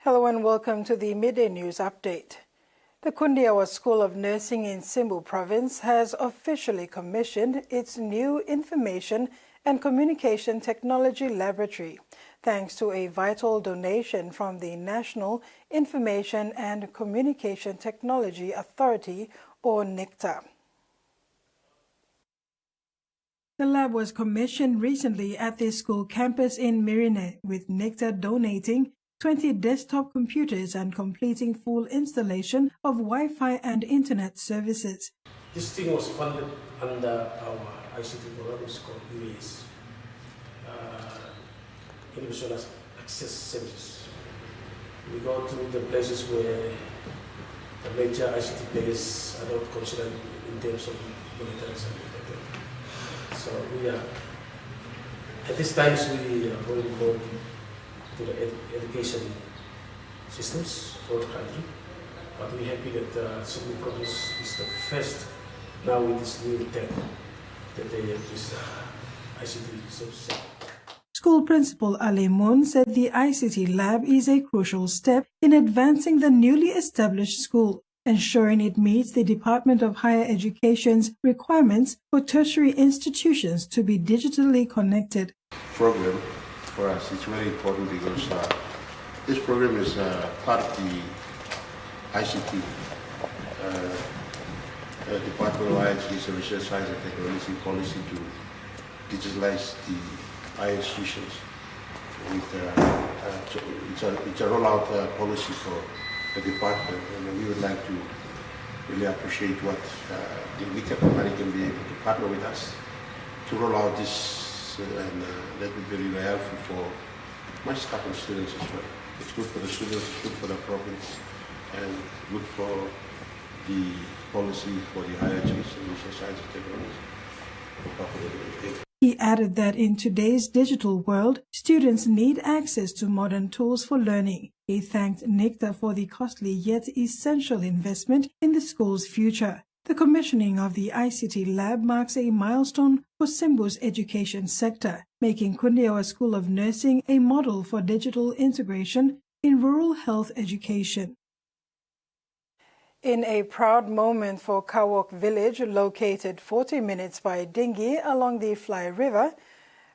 Hello and welcome to the Midday News Update. The Kundiawa School of Nursing in Simbu Province has officially commissioned its new Information and Communication Technology Laboratory, thanks to a vital donation from the National Information and Communication Technology Authority, or NICTA. The lab was commissioned recently at the school campus in Reana, with NICTA donating 20 desktop computers and completing full installation of Wi-Fi and Internet services. This thing was funded under our ICT program, it's called UAS, Universal Access Services. We go to the places where the major ICT players are not considered in terms of monetary support. So we are, at this time, we are going more to the education systems for the country, but we're happy that Simbu Province is the first now with this new tech that they have this ICT services. School Principal Ali Moon said the ICT lab is a crucial step in advancing the newly established school, ensuring it meets the Department of Higher Education's requirements for tertiary institutions to be digitally connected. Program for us it's very important because this program is part of the ICT Department of Higher Education, Research, Science and Technology policy to digitalize the higher institutions. It's a rollout policy for the department, and we would like to really appreciate what the NICTA company can be able to partner with us to roll out this, and that would be really helpful for my staff and students as well. It's good for the students, it's good for the province, and good for the policy for the higher education, research, science and technology. He added that in today's digital world, students need access to modern tools for learning. He thanked NICTA for the costly yet essential investment in the school's future. The commissioning of the ICT lab marks a milestone for Simbu's education sector, making Kundiawa School of Nursing a model for digital integration in rural health education. In a proud moment for Aortic village, located 40 minutes by dinghy along the Fly River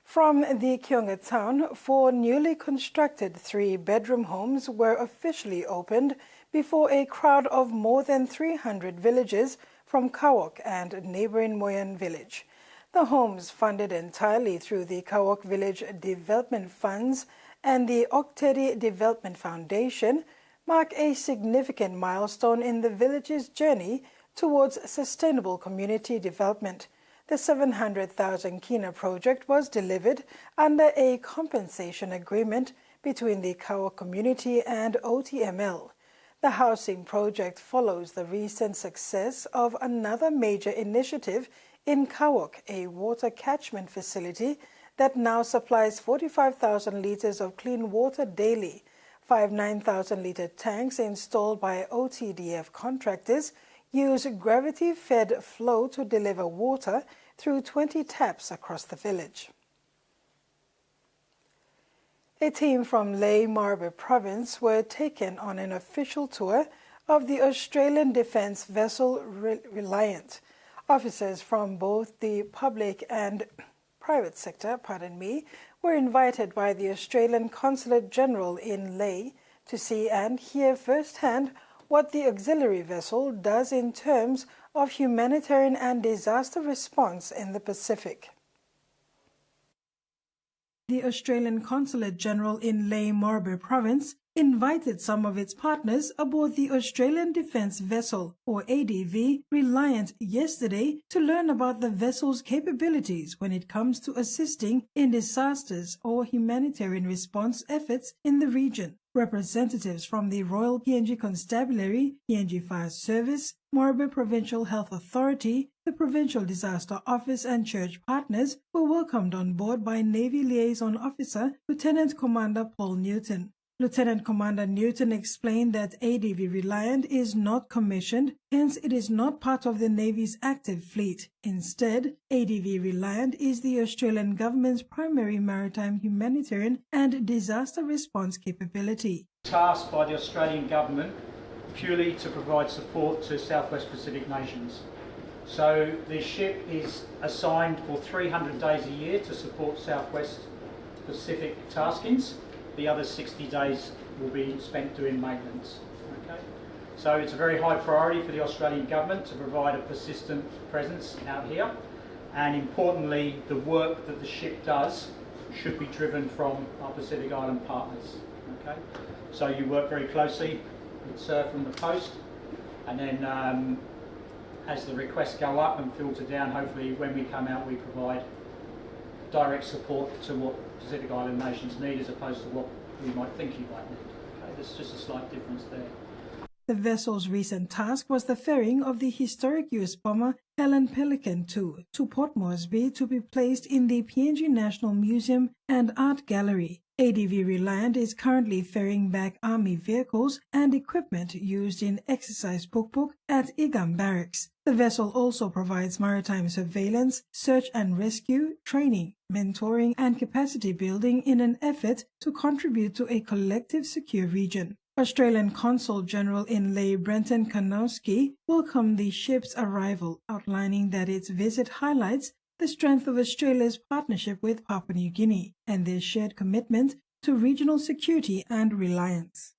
from the Kionga town, 4 newly constructed 3-bedroom homes were officially opened before a crowd of more than 300 villagers from Aortic and neighboring Moyan village. The homes, funded entirely through the Aortic Village Development Funds and the Octedi Development Foundation, mark a significant milestone in the village's journey towards sustainable community development. The 700,000 Kina project was delivered under a compensation agreement between the Aortic community and OTML. The housing project follows the recent success of another major initiative in Aortic, a water catchment facility that now supplies 45,000 litres of clean water daily. 5 9,000-litre tanks installed by OTDF contractors use gravity-fed flow to deliver water through 20 taps across the village. A team from Malaria Province were taken on an official tour of the Australian defence vessel Reliant. Officers from both the public and private sector, were invited by the Australian Consulate General in Lae to see and hear firsthand what the auxiliary vessel does in terms of humanitarian and disaster response in the Pacific. The Australian Consulate General in Malaria Province invited some of its partners aboard the Australian Defence Vessel, or ADV Reliant, yesterday to learn about the vessel's capabilities when it comes to assisting in disasters or humanitarian response efforts in the region. Representatives from the Royal PNG Constabulary, PNG Fire Service, Malaria Provincial Health Authority, the Provincial Disaster Office and church partners were welcomed on board by Navy Liaison Officer Lieutenant Commander Paul Newton. Lieutenant Commander Newton explained that ADV Reliant is not commissioned, hence it is not part of the Navy's active fleet. Instead, ADV Reliant is the Australian government's primary maritime humanitarian and disaster response capability. Tasked by the Australian government purely to provide support to Southwest Pacific nations. So the ship is assigned for 300 days a year to support Southwest Pacific taskings. The other 60 days will be spent doing maintenance. Okay? So it's a very high priority for the Australian government to provide a persistent presence out here, and importantly, the work that the ship does should be driven from our Pacific Island partners. Okay? So you work very closely with Sir from the post, and then as the requests go up and filter down, hopefully when we come out we provide direct support to what Pacific Island nations need as opposed to what we might think you might need. Okay, there's just a slight difference there. The vessel's recent task was the ferrying of the historic US bomber Helen Pelican II to Port Moresby to be placed in the PNG National Museum and Art Gallery. ADV Reliant is currently ferrying back Army vehicles and equipment used in Exercise Pukpuk at Igam Barracks. The vessel also provides maritime surveillance, search and rescue, training, mentoring and capacity building in an effort to contribute to a collective secure region. Australian Consul General in Lae Brenton Kanowski welcomed the ship's arrival, outlining that its visit highlights the strength of Australia's partnership with Papua New Guinea and their shared commitment to regional security and reliance.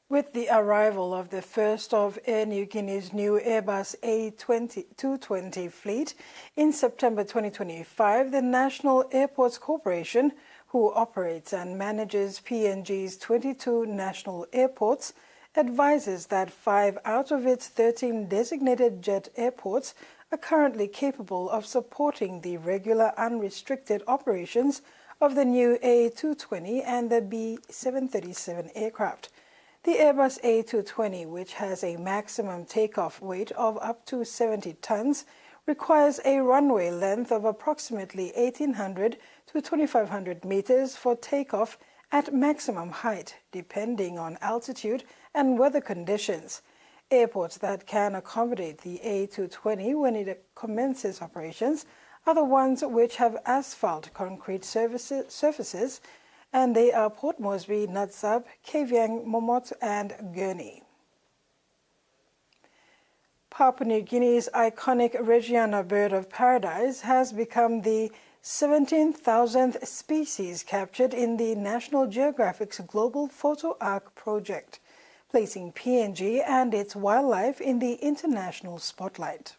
With the arrival of the first of Air Niugini's new Airbus A220 fleet in September 2025, the National Airports Corporation, who operates and manages PNG's 22 national airports, advises that 5 out of its 13 designated jet airports are currently capable of supporting the regular unrestricted operations of the new A220 and the B737 aircraft. The Airbus A220, which has a maximum takeoff weight of up to 70 tons, requires a runway length of approximately 1,800 to 2,500 meters for takeoff at maximum height, depending on altitude and weather conditions. Airports that can accommodate the A220 when it commences operations are the ones which have asphalt concrete surfaces, and they are Port Moresby, Natsab, Kavieng, Momot and Gurney. Papua New Guinea's iconic Reana bird of paradise has become the 17,000th species captured in the National Geographic's Global Photo Arc project, placing PNG and its wildlife in the international spotlight.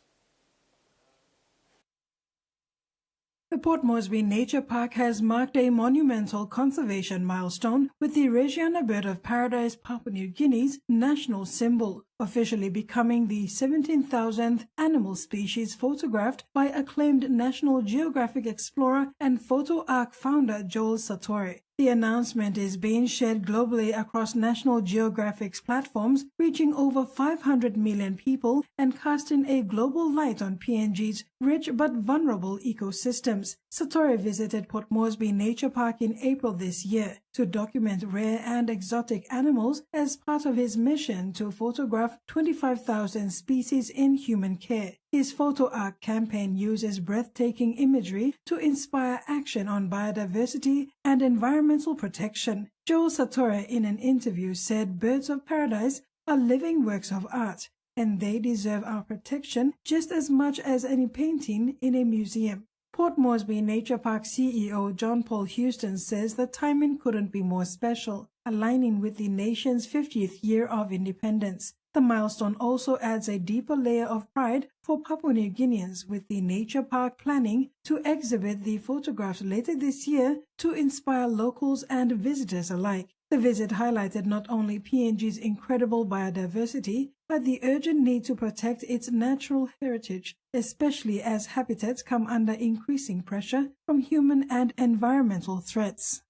The Port Moresby Nature Park has marked a monumental conservation milestone with the Reana bird of paradise, Papua New Guinea's national symbol, officially becoming the 17,000th animal species photographed by acclaimed National Geographic explorer and Photo Arc founder Joel Sartore. The announcement is being shared globally across National Geographic's platforms, reaching over 500 million people and casting a global light on PNG's rich but vulnerable ecosystems. Sartore visited Port Moresby Nature Park in April this year to document rare and exotic animals as part of his mission to photograph 25,000 species in human care. His Photo Arc campaign uses breathtaking imagery to inspire action on biodiversity and environmental protection. Joel Sartore, in an interview, said birds of paradise are living works of art, and they deserve our protection just as much as any painting in a museum. Port Moresby Nature Park CEO John Paul Houston says the timing couldn't be more special, aligning with the nation's 50th year of independence. The milestone also adds a deeper layer of pride for Papua New Guineans, with the Nature Park planning to exhibit the photographs later this year to inspire locals and visitors alike. The visit highlighted not only PNG's incredible biodiversity, but the urgent need to protect its natural heritage, especially as habitats come under increasing pressure from human and environmental threats.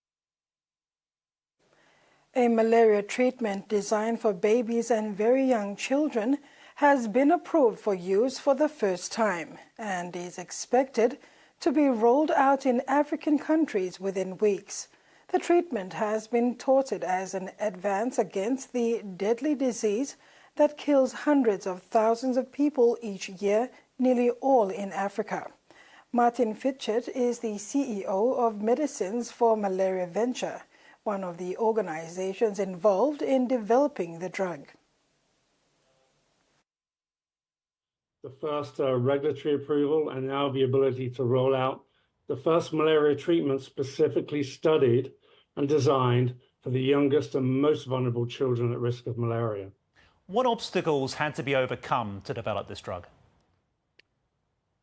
A malaria treatment designed for babies and very young children has been approved for use for the first time and is expected to be rolled out in African countries within weeks. The treatment has been touted as an advance against the deadly disease that kills hundreds of thousands of people each year, nearly all in Africa. Martin Fitchett is the CEO of Medicines for Malaria Venture, one of the organizations involved in developing the drug. The first regulatory approval and now the ability to roll out the first malaria treatment specifically studied and designed for the youngest and most vulnerable children at risk of malaria. What obstacles had to be overcome to develop this drug?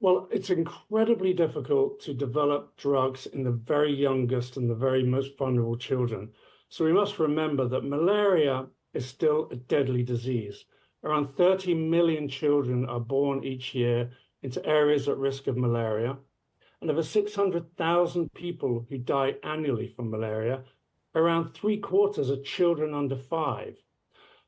Well, it's incredibly difficult to develop drugs in the very youngest and the very most vulnerable children. So we must remember that malaria is still a deadly disease. Around 30 million children are born each year into areas at risk of malaria, and over 600,000 people who die annually from malaria, around 3/4 are children under 5.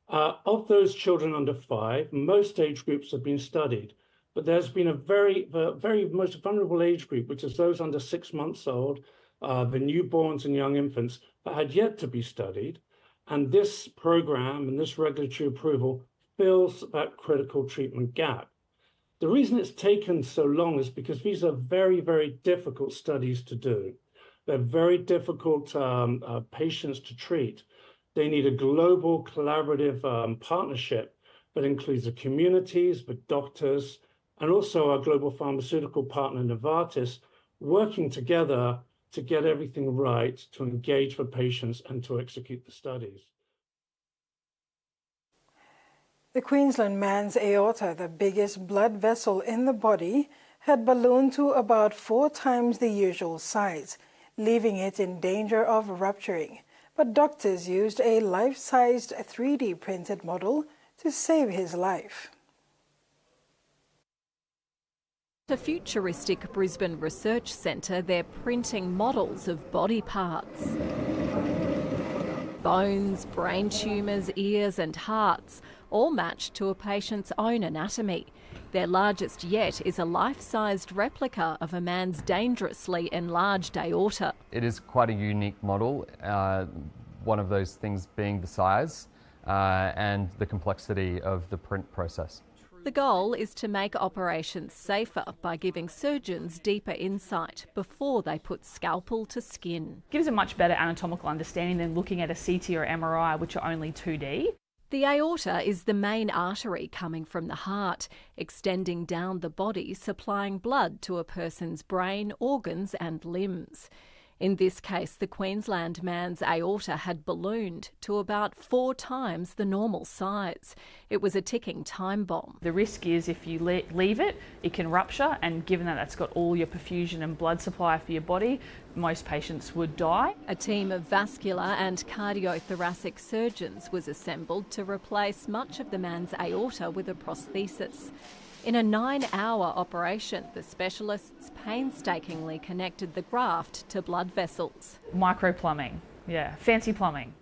Of those children under 5, most age groups have been studied, but there's been a very most vulnerable age group, which is those under 6 months old, the newborns and young infants, that had yet to be studied. And this program and this regulatory approval fills that critical treatment gap. The reason it's taken so long is because these are very, very difficult studies to do. They're very difficult patients to treat. They need a global collaborative partnership that includes the communities, the doctors, and also our global pharmaceutical partner, Novartis, working together to get everything right, to engage for patients and to execute the studies. The Queensland man's aorta, the biggest blood vessel in the body, had ballooned to about 4 times the usual size, leaving it in danger of rupturing. But doctors used a life-sized 3D printed model to save his life. At a futuristic Brisbane research centre, they're printing models of body parts. Bones, brain tumours, ears and hearts, all matched to a patient's own anatomy. Their largest yet is a life-sized replica of a man's dangerously enlarged aorta. It is quite a unique model, one of those things being the size and the complexity of the print process. The goal is to make operations safer by giving surgeons deeper insight before they put scalpel to skin. It gives a much better anatomical understanding than looking at a CT or MRI, which are only 2D. The aorta is the main artery coming from the heart, extending down the body, supplying blood to a person's brain, organs and limbs. In this case, the Queensland man's aorta had ballooned to about 4 times the normal size. It was a ticking time bomb. The risk is if you leave it, it can rupture, and given that that's got all your perfusion and blood supply for your body, most patients would die. A team of vascular and cardiothoracic surgeons was assembled to replace much of the man's aorta with a prosthesis. In a 9-hour operation, the specialists painstakingly connected the graft to blood vessels. Microplumbing, yeah, fancy plumbing.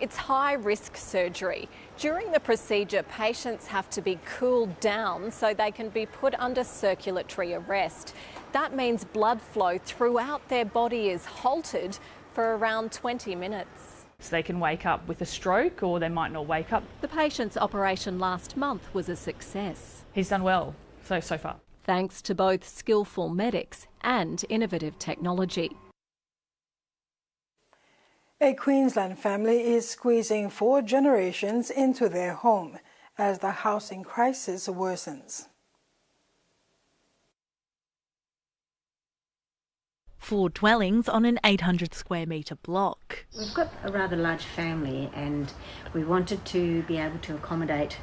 It's high-risk surgery. During the procedure, patients have to be cooled down so they can be put under circulatory arrest. That means blood flow throughout their body is halted for around 20 minutes. So they can wake up with a stroke, or they might not wake up. The patient's operation last month was a success. He's done well so far. Thanks to both skillful medics and innovative technology. A Queensland family is squeezing 4 generations into their home as the housing crisis worsens. 4 dwellings on an 800 square metre block. We've got a rather large family and we wanted to be able to accommodate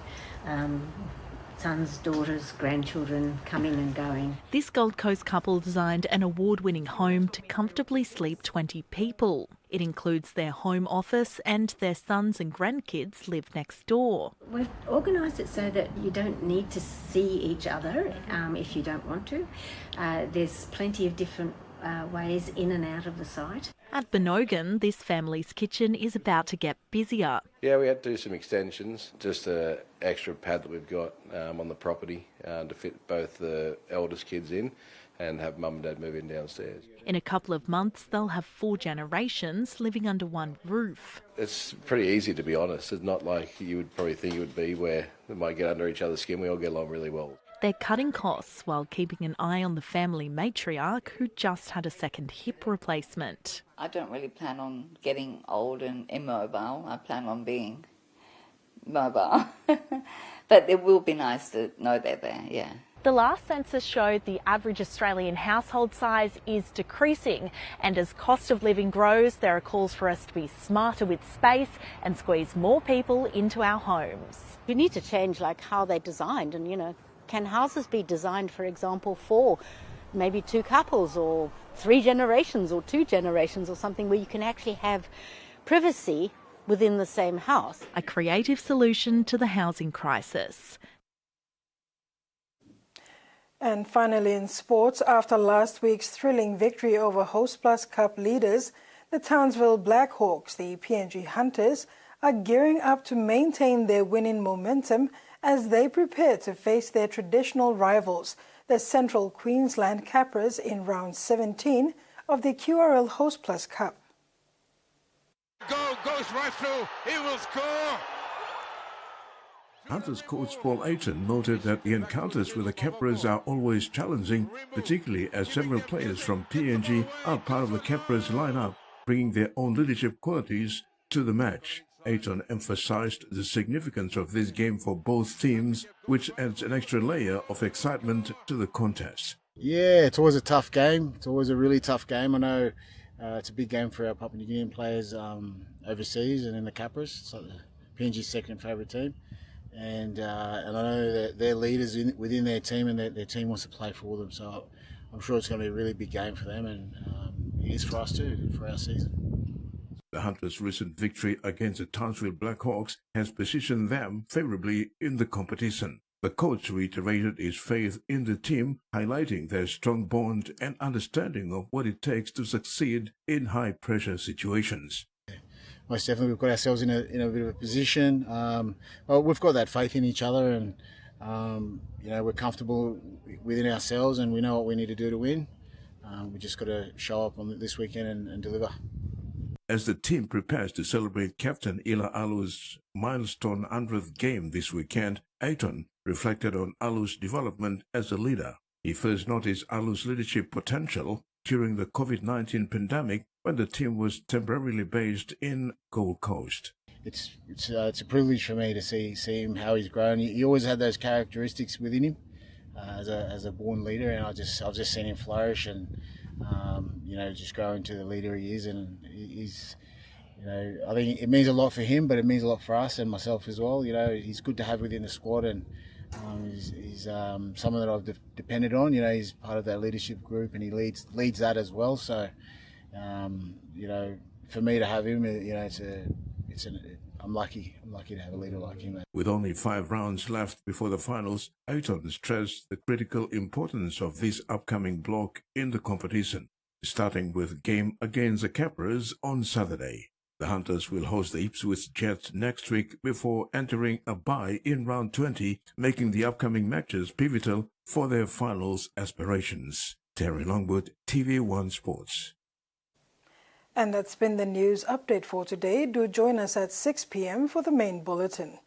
sons, daughters, grandchildren coming and going. This Gold Coast couple designed an award-winning home to comfortably sleep 20 people. It includes their home office and their sons and grandkids live next door. We've organised it so that you don't need to see each other if you don't want to. There's plenty of different ways in and out of the site. At Benogan, this family's kitchen is about to get busier. Yeah, we had to do some extensions, just an extra pad that we've got on the property to fit both the eldest kids in and have mum and dad move in downstairs. In a couple of months, they'll have 4 generations living under one roof. It's pretty easy, to be honest. It's not like you would probably think it would be, where they might get under each other's skin. We all get along really well. They're cutting costs while keeping an eye on the family matriarch who just had a second hip replacement. I don't really plan on getting old and immobile. I plan on being mobile. But it will be nice to know they're there, yeah. The last census showed the average Australian household size is decreasing, and as cost of living grows, there are calls for us to be smarter with space and squeeze more people into our homes. We need to change like how they're designed, and can houses be designed, for example, for maybe 2 couples or 3 generations or 2 generations or something, where you can actually have privacy within the same house. A creative solution to the housing crisis. And finally in sports, after last week's thrilling victory over Host Plus Cup leaders, the Townsville Blackhawks, the PNG Hunters, are gearing up to maintain their winning momentum as they prepare to face their traditional rivals, the Central Queensland Capras, in round 17 of the QRL Host Plus Cup. Goes right through, he will score! Hunters coach Paul Ayton noted that the encounters with the Capras are always challenging, particularly as several players from PNG are part of the Capras lineup, bringing their own leadership qualities to the match. Ayton emphasized the significance of this game for both teams, which adds an extra layer of excitement to the contest. Yeah, it's always a tough game. It's always a really tough game. I know it's a big game for our Papua New Guinean players overseas and in the Capras. It's like the PNG's second favourite team. And I know that their leaders within their team, and their team wants to play for them. So I'm sure it's going to be a really big game for them, and it is for us too, for our season. The Hunters' recent victory against the Townsville Blackhawks has positioned them favourably in the competition. The coach reiterated his faith in the team, highlighting their strong bond and understanding of what it takes to succeed in high-pressure situations. Most definitely, we've got ourselves in a bit of a position. Well, we've got that faith in each other, and we're comfortable within ourselves, and we know what we need to do to win. We just got to show up on this weekend and deliver. As the team prepares to celebrate Captain Ila Alu's milestone 100th game this weekend, Ayton reflected on Alu's development as a leader. He first noticed Alu's leadership potential during the COVID-19 pandemic when the team was temporarily based in Gold Coast. It's a privilege for me to see him, how he's grown. He always had those characteristics within him as a born leader, and I've just seen him flourish and just grow into the leader he is. And he's, I think it means a lot for him, but it means a lot for us and myself as well. He's good to have within the squad, and he's someone that I've depended on. He's part of that leadership group, and he leads that as well. So, for me to have him, I'm lucky. I'm lucky to have a leader like him. With only 5 rounds left before the finals, Ayton stressed the critical importance of this upcoming block in the competition, starting with game against the Capras on Saturday. The Hunters will host the Ipswich Jets next week before entering a bye in round 20, making the upcoming matches pivotal for their finals aspirations. Terry Longwood, TVWAN Sports. And that's been the news update for today. Do join us at 6 p.m. for the main bulletin.